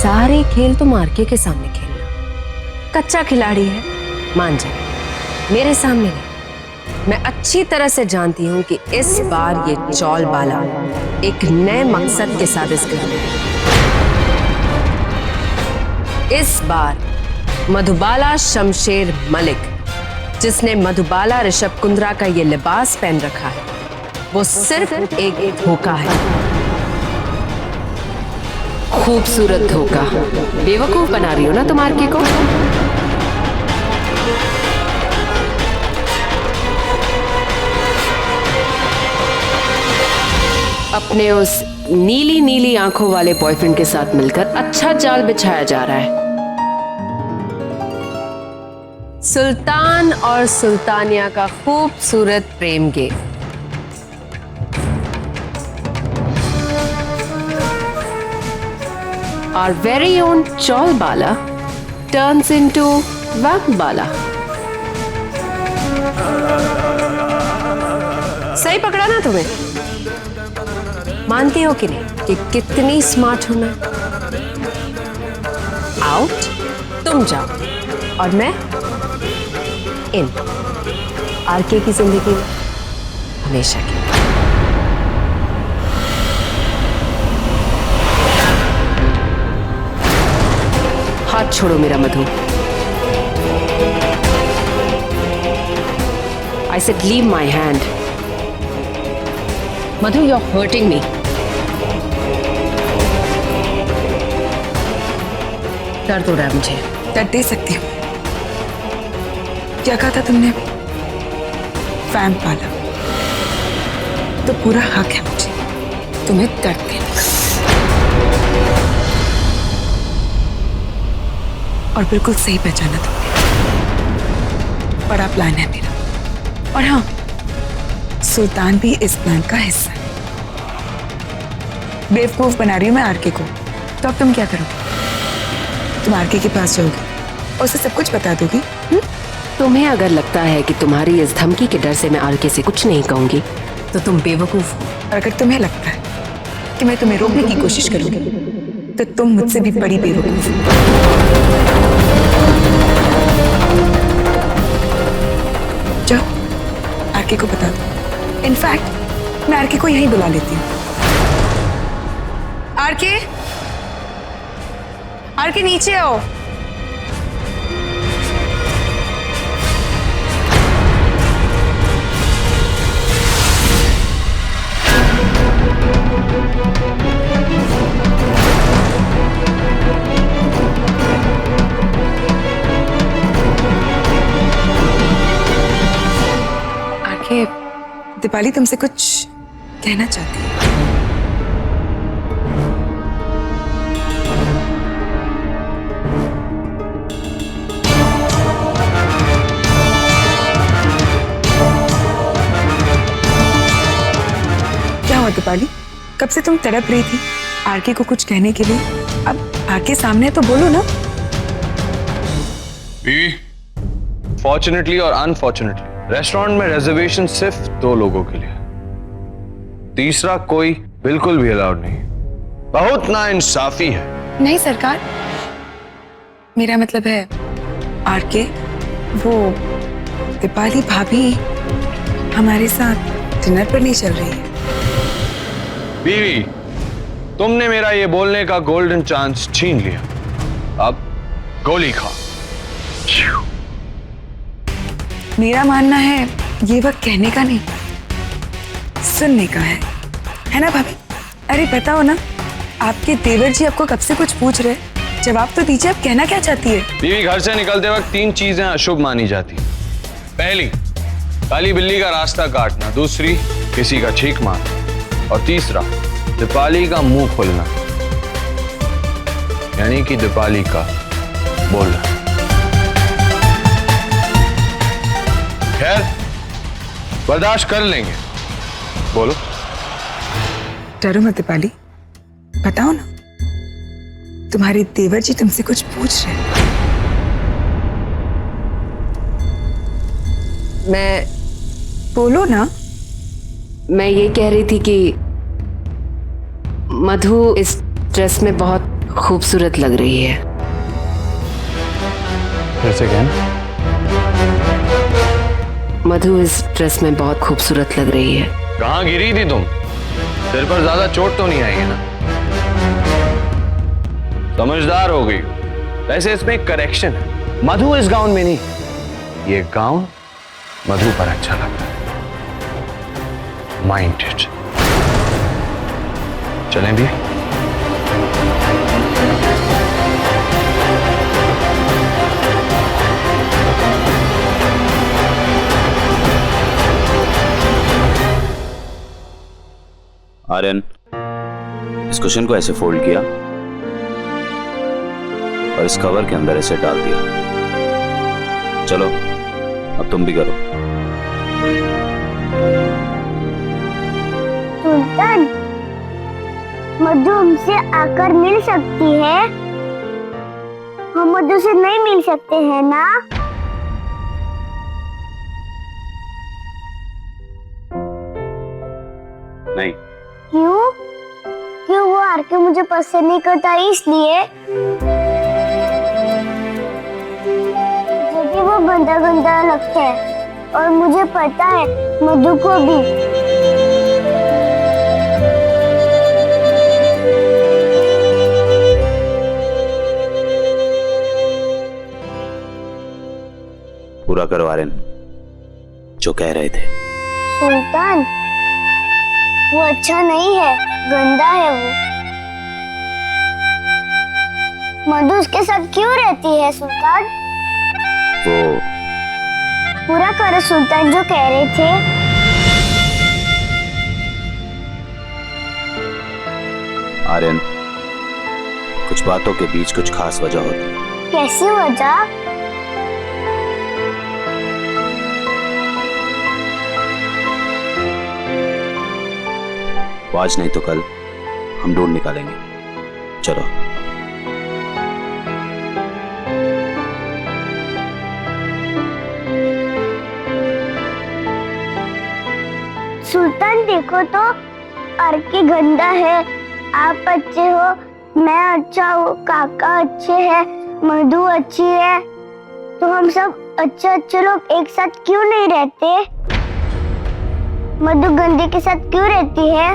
सारे खेल तुम आरके के सामने खेलना। कच्चा खिलाड़ी है, मान जाए, मेरे सामने नहीं। मैं अच्छी तरह से जानती हूं कि इस बार ये चौल बाला एक नए मकसद के साथ इस घर में है। इस बार मधुबाला शमशेर मलिक, जिसने मधुबाला ऋषभ कुंद्रा का ये लिबास पहन रखा है, वो सिर्फ एक धोखा है। खूबसूरत धोखा। बेवकूफ बना रही हो ना तुम आरके को? अपने उस नीली नीली आंखों वाले बॉयफ्रेंड के साथ मिलकर अच्छा जाल बिछाया जा रहा है। सुल्तान और सुल्तानिया का खूबसूरत प्रेम game. Our very own Chaul Bala turns into Vamp Bala. सही पकड़ा ना तुम्हें? मानती हो कि नहीं कि कितनी स्मार्ट हूं मैं? आउट, तुम जाओ और मैं इन। आरके की जिंदगी में हमेशा की। हाथ छोड़ो मेरा मधु। I said leave my hand. Madhu, you're hurting me. दर्द हो रहा है मुझे। दर्द दे सकती हूँ। क्या कहा था तुमने? फैम पाला तो पूरा हक है मुझे तुम्हें दर्द देने का। और बिल्कुल सही पहचाना तुमने। बड़ा प्लान है मेरा। और हाँ, सुल्तान भी इस प्लान का हिस्सा है। बेवकूफ बना रही हूँ मैं आरके को, तो अब तुम क्या करोगे? तुम आरके के पास जाओगी और उसे सब कुछ बता दोगी? तुम्हें अगर लगता है कि तुम्हारी इस धमकी के डर से मैं आरके से कुछ नहीं कहूंगी तो तुम बेवकूफ हो। और अगर तुम्हें लगता है कि मैं तुम्हें रोकने की कोशिश करूंगी तो तुम मुझसे भी बड़ी बेवकूफ हो। जाओ, आरके को बता दो। इनफैक्ट मैं आरके को यहीं बुला लेती हूँ। आरके, आरके नीचे आओ। आरके, दीपाली तुमसे कुछ कहना चाहती है। दीपाली, कब से तुम तड़प रही थी आरके को कुछ कहने के लिए? अब आरके सामने है तो बोलो ना। बीवी, फॉर्चुनेटली और अनफॉर्चुनेटली रेस्टोरेंट में रिजर्वेशन सिर्फ 2 लोगों के लिए, तीसरा कोई बिल्कुल भी अलाउड नहीं। बहुत नाइंसाफी है। नहीं सरकार, मेरा मतलब है आरके, वो दीपाली भाभी हमारे साथ डिनर पर नहीं चल रही है। बीवी, तुमने मेरा ये बोलने का गोल्डन चांस छीन लिया। अब गोली खा। मेरा मानना है ये वक्त कहने का नहीं, सुनने का है ना भाभी? अरे बताओ ना, आपके देवर जी आपको कब से कुछ पूछ रहे, जवाब तो दीजिए। आप कहना क्या चाहती है? बीवी, घर से निकलते वक्त 3 चीजें अशुभ मानी जाती। पहली, काली बिल्ली का रास्ता काटना। दूसरी, किसी का छींक मारना। और तीसरा, दीपाली का मुंह खोलना, यानी कि दीपाली का बोलना। खैर, बर्दाश्त कर लेंगे। बोलो। डरो मत दीपाली, बताओ ना, तुम्हारे देवर जी तुमसे कुछ पूछ रहे हैं। मैं बोलो ना। मैं ये कह रही थी कि मधु इस ड्रेस में बहुत खूबसूरत लग रही है। फिर से कहना। मधु इस ड्रेस में बहुत खूबसूरत लग रही है। कहाँ गिरी थी तुम? सिर पर ज्यादा चोट तो नहीं आई है ना? समझदार हो गई। वैसे इसमें एक करेक्शन है, मधु इस गाउन में नहीं, ये गाउन मधु पर अच्छा लगता है। Mind it. चलें भी? आर्यन, इस कुशन को ऐसे फोल्ड किया और इस कवर के अंदर ऐसे डाल दिया। चलो अब तुम भी करो। सुल्तान, मधु हमसे आकर मिल सकती है? हम मधु से नहीं मिल सकते हैं ना? नहीं। क्यों? क्यों वो हार के मुझे पसंद नहीं करता इसलिए? मुझे भी वो गंदा गंदा लगता है और मुझे पता है मधु को भी। पूरा करो आर्यन, जो कह रहे थे। सुल्तान, वो अच्छा नहीं है, गंदा है वो। मधु उसके साथ क्यों रहती है सुल्तान? वो पूरा करो सुल्तान जो कह रहे थे। आर्यन, कुछ बातों के बीच कुछ खास वजह होती है। कैसी वजह? आज नहीं तो कल हम ढूंढ निकालेंगे। चलो। सुल्तान देखो तो, अर्की गंदा है, आप अच्छे हो, मैं अच्छा हूँ, काका अच्छे हैं, मधु अच्छी है, तो हम सब अच्छे अच्छे लोग एक साथ क्यों नहीं रहते? मधु गंदे के साथ क्यों रहती है?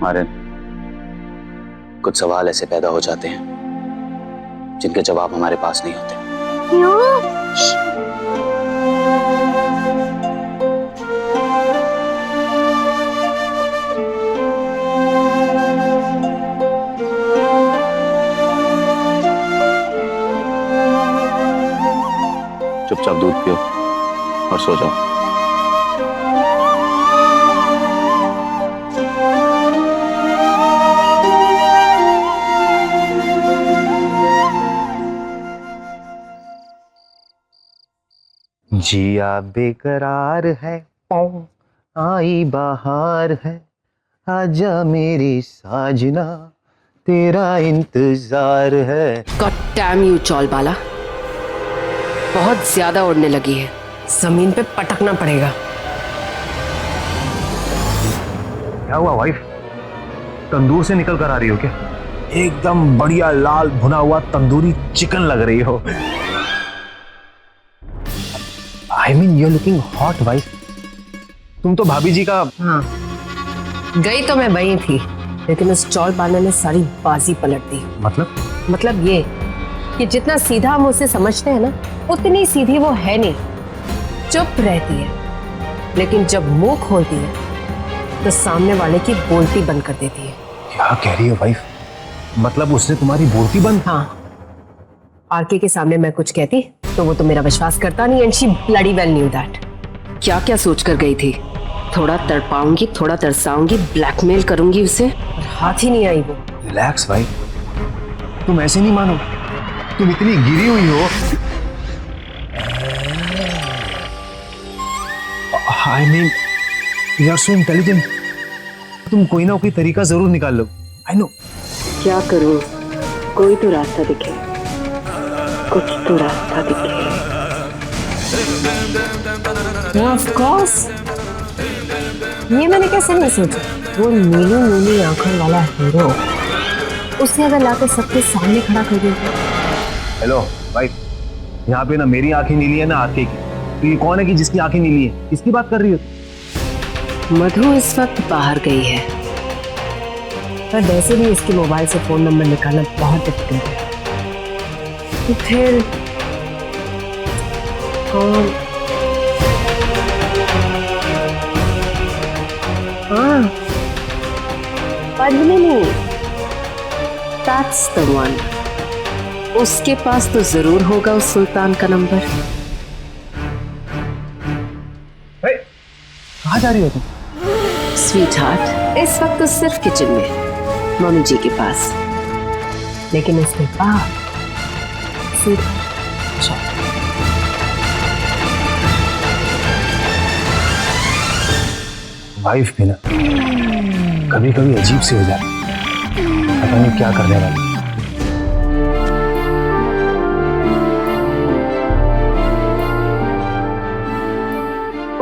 आर्यन, कुछ सवाल ऐसे पैदा हो जाते हैं जिनके जवाब हमारे पास नहीं होते। क्यों? चुपचाप दूध पियो और सो जाओ। जिया बेकरार है, आई बाहर है, आजा मेरी साजना, तेरा इंतजार है। गॉड डैम यू चौल बाला, बहुत ज्यादा उड़ने लगी है। जमीन पे पटकना पड़ेगा। क्या हुआ वाइफ, तंदूर से निकल कर आ रही हो क्या? एकदम बढ़िया लाल भुना हुआ तंदूरी चिकन लग रही हो। I mean you are looking hot wife. तुम तो भाभी जी का। हाँ, गई तो मैं वही थी, लेकिन उस चौल बाले ने सारी बाजी पलट दी। मतलब ये कि जितना सीधा हम उसे समझते हैं ना, उतनी सीधी वो है नहीं। चुप रहती है, लेकिन जब मुंह खोलती है तो सामने वाले की बोलती बंद कर देती है। क्या कह रही हो वाइफ? मतलब उसने तुम्हारी बोलती बंद? हाँ, आरके के सामने मैं कुछ कहती तो वो तो मेरा विश्वास करता नहीं, and she bloody well knew that. क्या क्या सोच कर गई थी? थोड़ा तड़पाऊंगी, थोड़ा तरसाऊंगी, ब्लैकमेल करूंगी उसे। और हाथ ही नहीं आई वो। रिलैक्स भाई, तुम ऐसे नहीं मानो, तुम इतनी गिरी हुई हो। I mean you are so intelligent, तुम कोई ना कोई तरीका जरूर निकाल लो। I know. क्या करूं, कोई तो रास्ता दिखे, कुछ तो रास्ता दिखे। ऑफ कोर्स, ये मैंने कैसे नहीं सोचा। वो नीली नीली आंखों वाला हीरो उसे अगर लाके सबके सामने खड़ा कर देगा। हेलो भाई, यहाँ पे ना मेरी आंखें नीली है ना आके की। तो ये कौन है कि जिसकी आंखें नीली है? किसकी बात कर रही हो? मधु इस वक्त बाहर गई है। पर वैसे भी इसके मोबाइल से फोन नंबर निकालना बहुत डिफिकल्ट है। तो फिर कौन? हाँ, पद्मिनी। That's the one. उसके पास तो जरूर होगा उस सुल्तान का नंबर। कहाँ जा रही हो तुम? स्वीट हार्ट, इस वक्त तो सिर्फ किचन में मम्मी जी के पास। लेकिन उसके बाद सीधा शॉप। वाइफ भी ना कभी कभी अजीब सी हो जाती है, पता नहीं क्या करने वाली।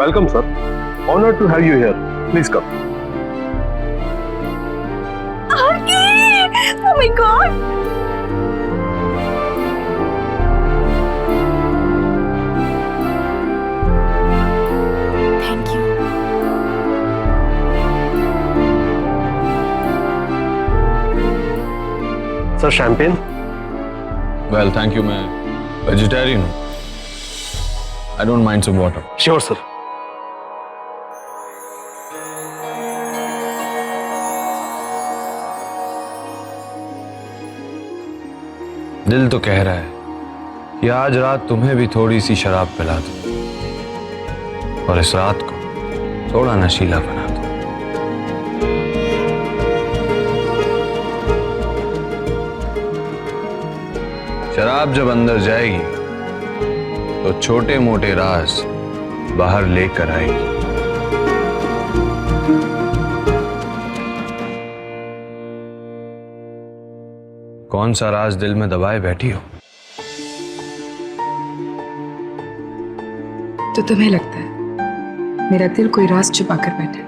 Welcome sir, honoured to have you here, please come. Oh my God! Thank you. Sir champagne? Well thank you, मैं वेजिटेरियन हूँ। I don't mind some water. Sure sir. दिल तो कह रहा है कि आज रात तुम्हें भी थोड़ी सी शराब पिला दूं और इस रात को थोड़ा नशीला बना दूं। शराब जब अंदर जाएगी तो छोटे मोटे राज बाहर लेकर आएगी। कौन सा राज दिल में दबाए बैठी हो? तो तुम्हें लगता है मेरा दिल कोई राज छुपा कर बैठा है?